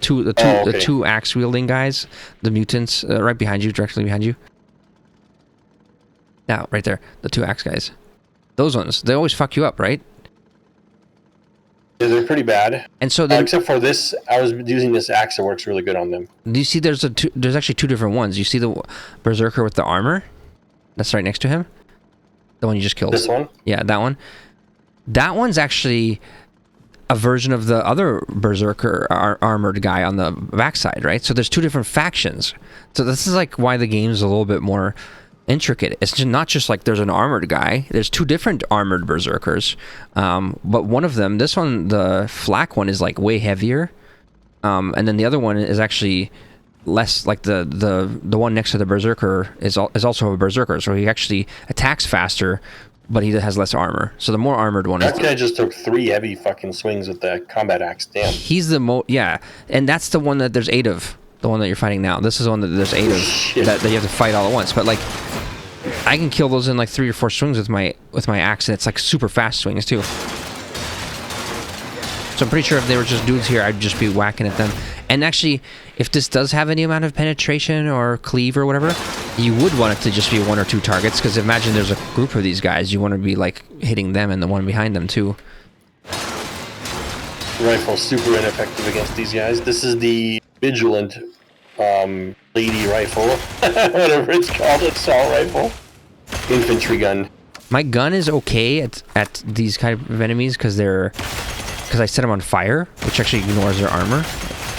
two axe wielding guys, the mutants, right behind you, directly behind you. Now, right there, the 2 axe guys. Those ones, they always fuck you up, right? Yeah, they're pretty bad. And so then, except for this, I was using this axe that works really good on them. Do you see? There's actually 2 different ones. You see the berserker with the armor, that's right next to him. The one you just killed. This one? Yeah, that one. That one's actually a version of the other berserker armored guy on the backside, right? So there's 2 different factions. So this is like why the game's a little bit more intricate. It's not just like there's an armored guy. There's 2 different armored berserkers. But one of them, this one, the flak one, is like way heavier. And then the other one is actually less, like the one next to the berserker is also a berserker, so he actually attacks faster, but he has less armor. So the more armored one That is. guy just took 3 heavy fucking swings with the combat axe. Damn. He's the yeah, and that's the one that there's 8 of. The one that you're fighting now. This is the one that there's 8 of that you have to fight all at once. But like, I can kill those in like 3 or 4 swings with my axe, and it's like super fast swings too. So I'm pretty sure if they were just dudes here, I'd just be whacking at them. And actually, if this does have any amount of penetration or cleave or whatever, you would want it to just be 1 or 2 targets, because imagine there's a group of these guys, you want to be like hitting them and the one behind them too. Rifle super ineffective against these guys. This is the vigilant lady rifle, whatever it's called, assault rifle, infantry gun. My gun is okay at these kind of enemies because I set them on fire, which actually ignores their armor,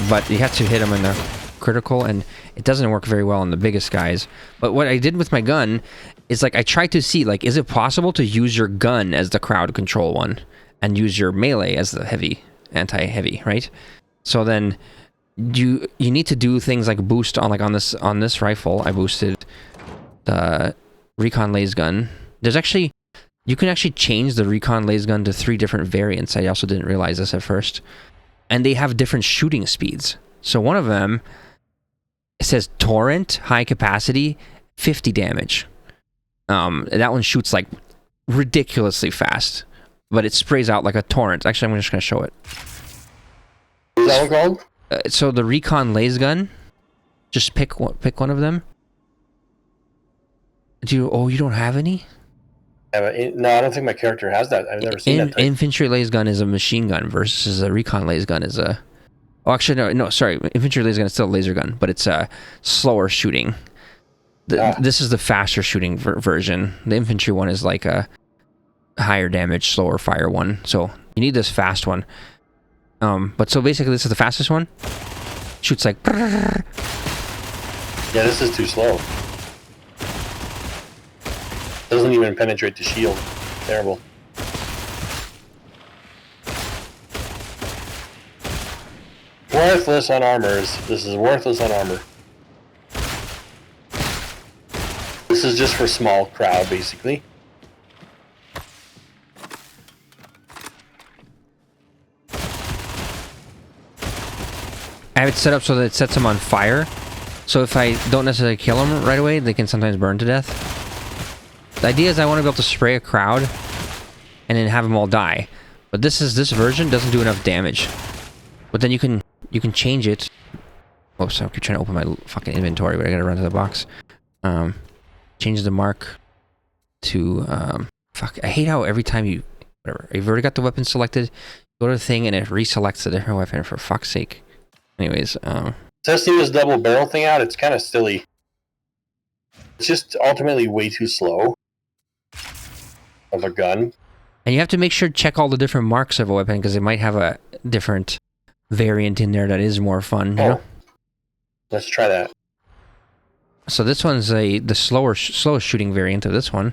but you have to hit them in the critical, and it doesn't work very well on the biggest guys. But what I did with my gun is like I tried to see, like, is it possible to use your gun as the crowd control one and use your melee as the heavy, anti-heavy, right? So then you need to do things like boost on this rifle. I boosted the recon laser gun. You can actually change the recon laser gun to 3 different variants. I also didn't realize this at first. And they have different shooting speeds. So one of them, it says torrent, high capacity, 50 damage. That one shoots like ridiculously fast, but it sprays out like a torrent. Actually, I'm just going to show it. Is that what called? So the recon laser gun, just pick one of them. You don't have any? No, I don't think my character has that. I've never seen that type. Infantry laser gun is a machine gun versus a recon laser gun is a... Oh, actually, no, sorry. Infantry laser gun is still a laser gun, but it's a slower shooting. This is the faster shooting version. The infantry one is like a higher damage, slower fire one. So you need this fast one. But so basically, this is the fastest one. Shoots like... Yeah, this is too slow. Doesn't even penetrate the shield. Terrible. Worthless on armors. This is worthless on armor. This is just for small crowd, basically. I have it set up so that it sets them on fire. So if I don't necessarily kill them right away, they can sometimes burn to death. The idea is I want to be able to spray a crowd and then have them all die. But this version doesn't do enough damage. But then you can change it. Oops, I keep trying to open my fucking inventory, but I gotta run to the box. Change the mark to fuck. I hate how every time you've already got the weapon selected, go to the thing and it reselects a different weapon, for fuck's sake. Anyways, testing this double barrel thing out, it's kind of silly. It's just ultimately way too slow of a gun. And you have to make sure to check all the different marks of a weapon, because it might have a different variant in there that is more fun, you know? Let's try that. So this one's the slowest shooting variant of this one.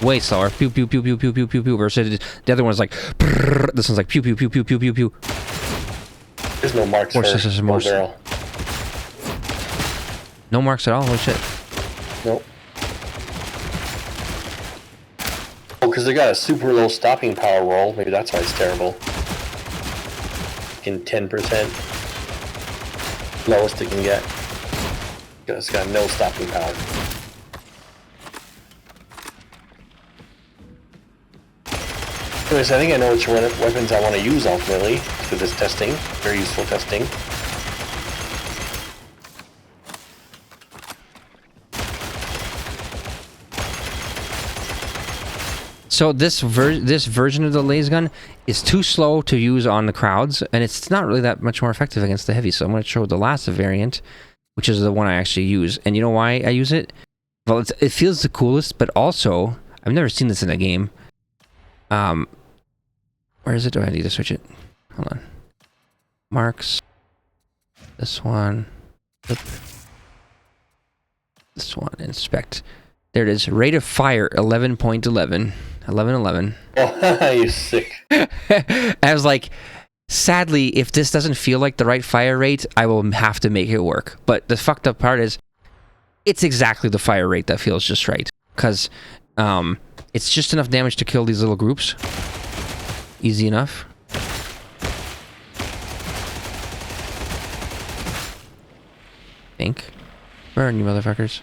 Way slower. Pew pew pew pew pew pew pew pew. Versus the other one's like brrr. This one's like pew pew pew pew pew pew pew. There's no marks for more barrel. No marks at all? Holy shit. Nope. Oh, because they got a super low stopping power roll. Maybe that's why it's terrible. In 10%. Lowest it can get. It's got no stopping power. Anyways, I think I know which weapons I want to use ultimately for this testing. Very useful testing. So this version of the laser gun is too slow to use on the crowds, and it's not really that much more effective against the heavy. So I'm going to show the last variant, which is the one I actually use. And you know why I use it? Well, it feels the coolest, but also I've never seen this in a game. Where is it? Do I need to switch it? Hold on. Marks. This one. This one. Inspect. There it is. Rate of fire 11.11. 11.11. Oh, you sick. I was like, Sadly, if this doesn't feel like the right fire rate, I will have to make it work. But the fucked up part is, it's exactly the fire rate that feels just right. Because it's just enough damage to kill these little groups. Easy enough. Think. Burn, you motherfuckers.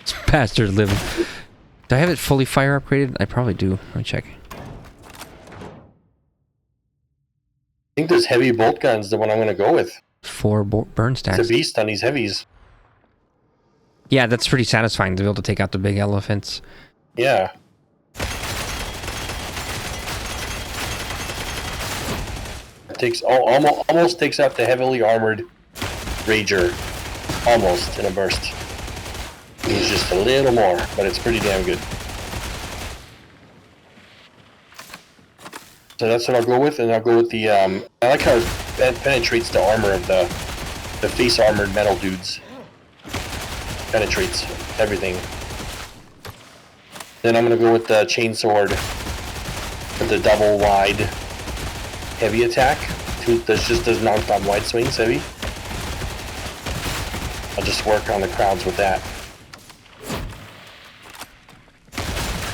This bastard living. Do I have it fully fire upgraded? I probably do. Let me check. I think this heavy bolt gun's the one I'm going to go with. 4 burn stacks. It's a beast on these heavies. Yeah, that's pretty satisfying to be able to take out the big elephants. Yeah. It takes almost takes out the heavily armored Rager. Almost in a burst. Needs just a little more, but it's pretty damn good. So that's what I'll go with, and I'll go with the, I like how it penetrates the armor of the face armored metal dudes. Penetrates everything. Then I'm going to go with the chainsword with the double wide heavy attack. Just does non-stop wide swings heavy. I'll just work on the crowds with that.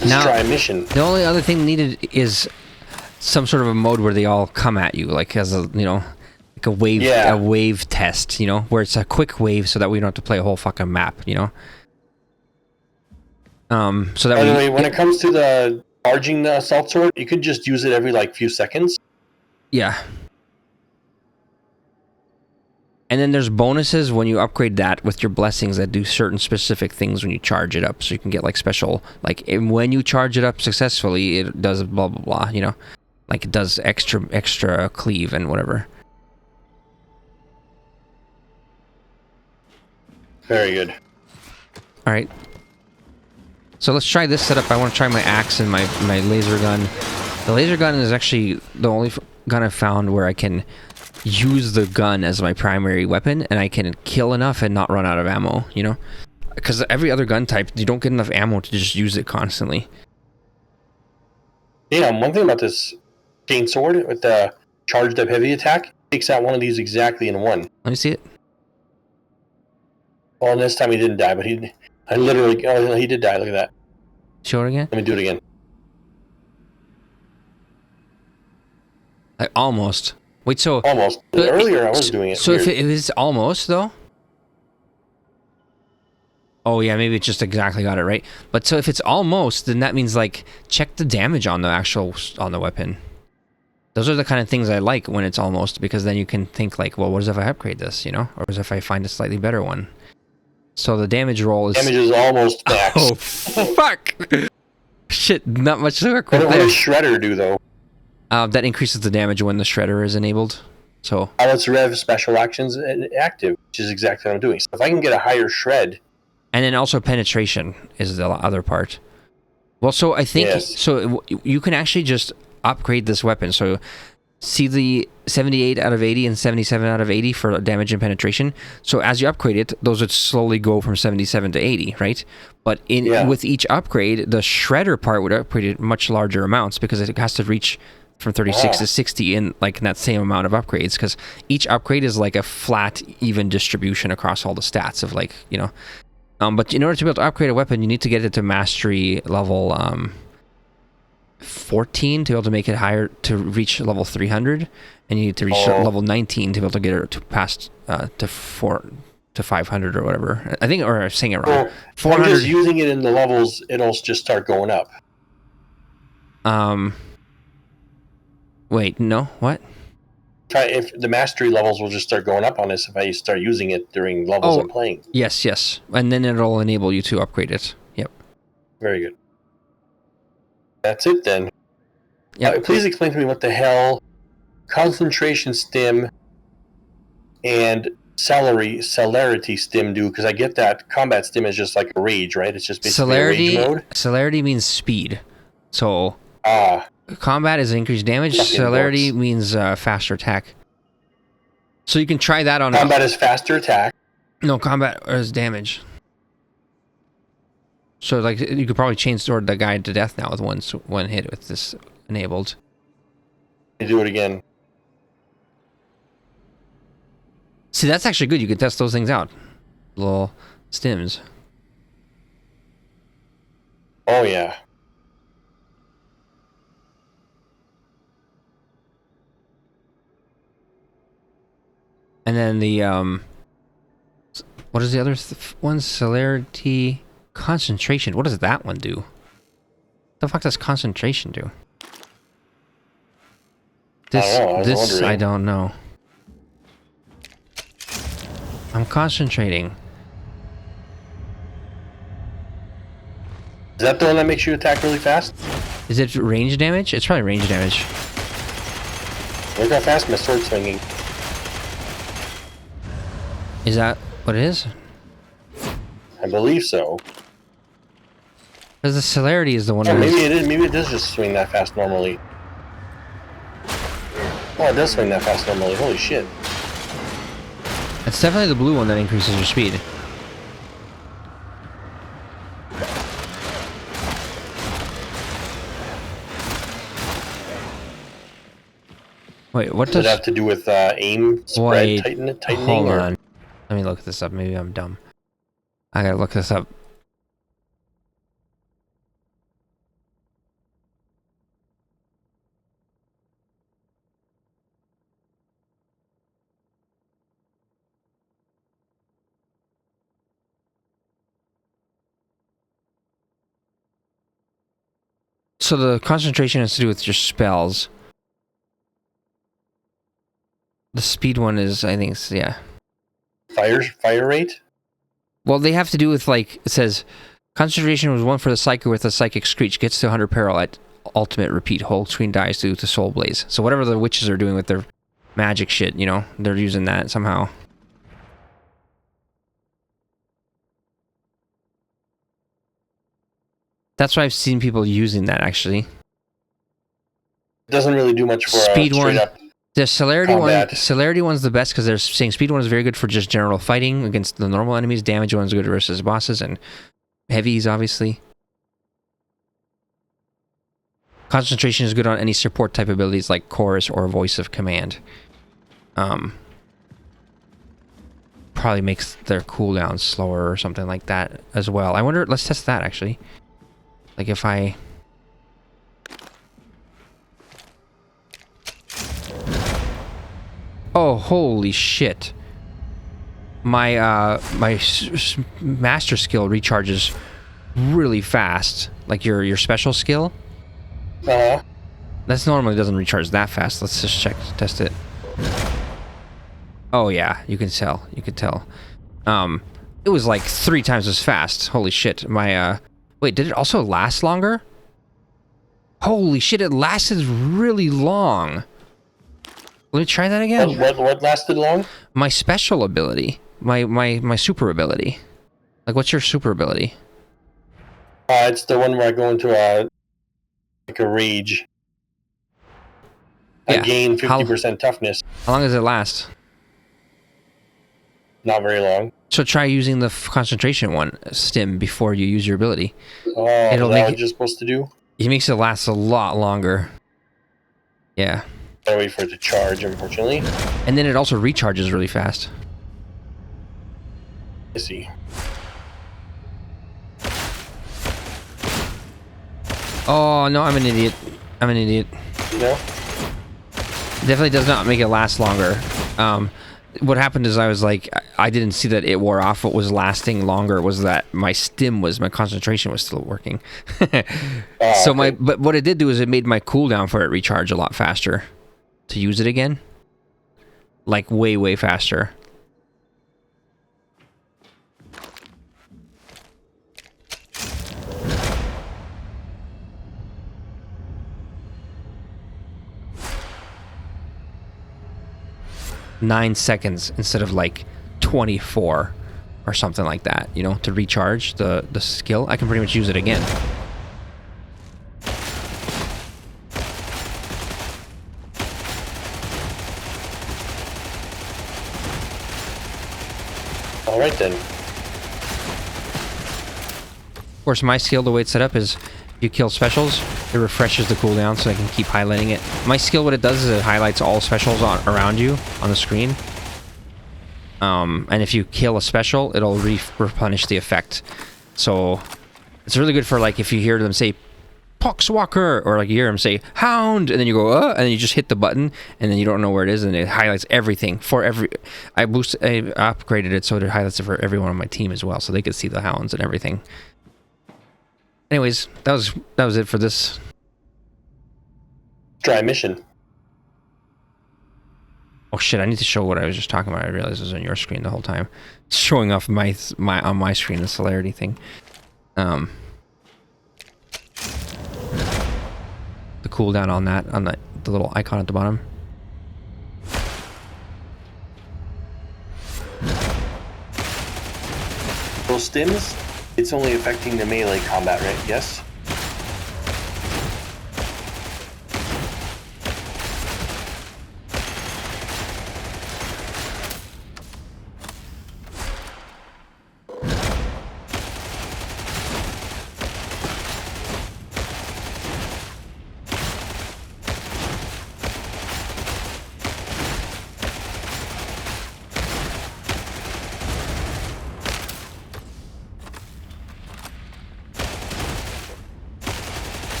Let's try a mission. The only other thing needed is some sort of a mode where they all come at you, like as a, you know, like a wave test, you know, where it's a quick wave so that we don't have to play a whole fucking map, you know. So that by the way, when it comes to the charging the assault sword, you could just use it every like few seconds. Yeah. And then there's bonuses when you upgrade that with your blessings that do certain specific things when you charge it up. So you can get like special, like when you charge it up successfully, it does blah, blah, blah, you know, like it does extra cleave and whatever. Very good. All right. So let's try this setup. I want to try my axe and my laser gun. The laser gun is actually the only gun I've found where I can use the gun as my primary weapon and I can kill enough and not run out of ammo, you know? Because every other gun type, you don't get enough ammo to just use it constantly. Yeah, one thing about this chainsword with the charged up heavy attack, takes out one of these exactly in one. Let me see it. Well, this time he didn't die, but he did die, look at that. Show it again? Let me do it again. Like almost. Wait, so... Almost. Earlier I was doing it. So weird. if it is almost, though? Oh, yeah, maybe it just exactly got it right. But so if it's almost, then that means, like, check the damage on the weapon. Those are the kind of things I like when it's almost, because then you can think, like, well, what if I upgrade this, you know? Or what if I find a slightly better one? So the damage roll is... Damage is almost max. Oh, fuck! Shit, not much to work with What there. does Shredder do, though? That increases the damage when the Shredder is enabled. So... Let's rev special actions active, which is exactly what I'm doing. So if I can get a higher shred... And then also penetration is the other part. Well, so I think... Yes. So you can actually just upgrade this weapon. So see the 78 out of 80 and 77 out of 80 for damage and penetration. So as you upgrade it, those would slowly go from 77 to 80, right? But with each upgrade, the Shredder part would upgrade it much larger amounts because it has to reach from 36 to 60 in that same amount of upgrades, because each upgrade is like a flat, even distribution across all the stats of, like, you know. But in order to be able to upgrade a weapon, you need to get it to mastery level 14 to be able to make it higher, to reach level 300, and you need to reach level 19 to be able to get it to past to 500 or whatever. I think, or I'm saying it wrong. Well, 400. I'm just using it in the levels, it'll just start going up. Wait, no, what? If the mastery levels will just start going up on this if I start using it during levels I'm playing. Yes. And then it'll enable you to upgrade it. Yep. Very good. That's it then. Yeah. Please explain to me what the hell concentration stim and celerity stim do, because I get that combat stim is just like a rage, right? It's just basically a rage mode. Celerity means speed. So combat is increased damage. Fucking Celerity works. means faster attack. So you can try that on Combat is faster attack. No, combat is damage. So like you could probably chainsword the guy to death now with one hit with this enabled. You do it again. See, that's actually good. You can test those things out. Little stims. Oh yeah. And then the what is the other one? Celerity, concentration. What does that one do? The fuck does concentration do? This I don't know. I'm concentrating. Is that the one that makes you attack really fast? Is it range damage? It's probably range damage. Look how fast my sword's swinging. Is that what it is? I believe so. Because the celerity is the one. Oh, maybe it is. Maybe it does just swing that fast normally. Oh, it does swing that fast normally. Holy shit. It's definitely the blue one that increases your speed. Wait, what does it have to do with aim spread tightening? Hold on. Let me look this up. Maybe I'm dumb. I gotta look this up. So the concentration has to do with your spells. The speed one is, I think, yeah. Fire rate? Well, they have to do with, like, it says, concentration was 1 for the Psyker with a Psychic Screech. Gets to 100 peril at ultimate repeat. Whole screen dies due to Soul Blaze. So whatever the witches are doing with their magic shit, you know, they're using that somehow. That's why I've seen people using that, actually. It doesn't really do much for speed straight one. up The celerity combat. one, celerity one's the best because they're saying speed one is very good for just general fighting against the normal enemies. Damage one's good versus bosses and heavies, obviously. Concentration is good on any support type abilities like chorus or voice of command. Probably makes their cooldown slower or something like that as well. I wonder. Let's test that actually. Like if I. Oh, holy shit. My master skill recharges really fast. Like your special skill. That's normally doesn't recharge that fast. Let's just test it. Oh yeah, you can tell. You could tell. It was like 3 times as fast. Holy shit. My wait, did it also last longer? Holy shit, it lasted really long. Let me try that again. What lasted long? My special ability. My super ability. Like, what's your super ability? It's the one where I go into a rage. I gain 50% toughness. How long does it last? Not very long. So try using the concentration one, stim, before you use your ability. Oh, is that what you're supposed to do? It makes it last a lot longer. Yeah. I wait for it to charge, unfortunately. And then it also recharges really fast. I see. Oh, no, I'm an idiot. I'm an idiot. No? Definitely does not make it last longer. What happened is I was like, I didn't see that it wore off. What was lasting longer was that my concentration was still working. So okay. but what it did do is it made my cooldown for it recharge a lot faster to use it again. Like way, way faster. "9 seconds instead of like 24 or something like that, you know, to recharge the skill. I can pretty much use it again. All right then. Of course, my skill, the way it's set up is if you kill specials, it refreshes the cooldown so I can keep highlighting it. My skill, what it does is it highlights all specials around you on the screen. And if you kill a special, it'll replenish the effect. So it's really good for like if you hear them say Poxwalker, or like you hear them say Hound, and then you go and then you just hit the button, and then you don't know where it is, and it highlights everything for every. I upgraded it so it highlights it for everyone on my team as well, so they could see the hounds and everything. Anyways, that was it for this. Try mission. Oh shit! I need to show what I was just talking about. I realized it was on your screen the whole time. It's showing off my on my screen the celerity thing. The cooldown on that on the little icon at the bottom. Those stims, it's only affecting the melee combat, right? Yes.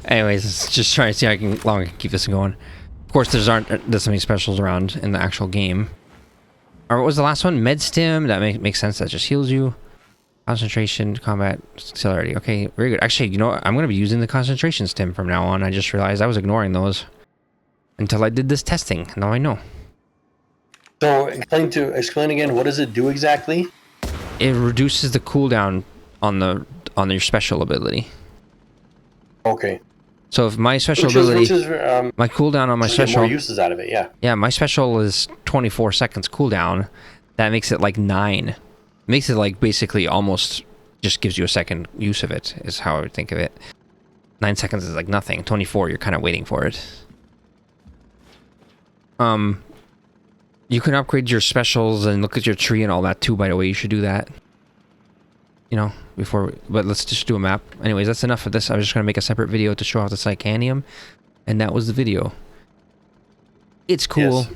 Anyways, just trying to see how long I can keep this going. Of course, there's this many specials around in the actual game. Or what was the last one? Med stim. That makes sense. That just heals you. Concentration, combat, celerity. Okay, very good. Actually, you know what? I'm going to be using the concentration stim from now on. I just realized I was ignoring those until I did this testing. Now I know. So explain again. What does it do exactly? It reduces the cooldown on your special ability. Okay. So if my special ability, my cooldown on my special, more uses out of it, yeah. Yeah, my special is 24 seconds cooldown. That makes it like 9. Makes it like basically almost just gives you a second use of it, is how I would think of it. 9 seconds is like nothing. 24, you're kind of waiting for it. You can upgrade your specials and look at your tree and all that too, by the way. You should do that. You know, but let's just do a map. Anyways, that's enough of this. I was just going to make a separate video to show off the Psycanium, and that was the video. It's cool. Yes.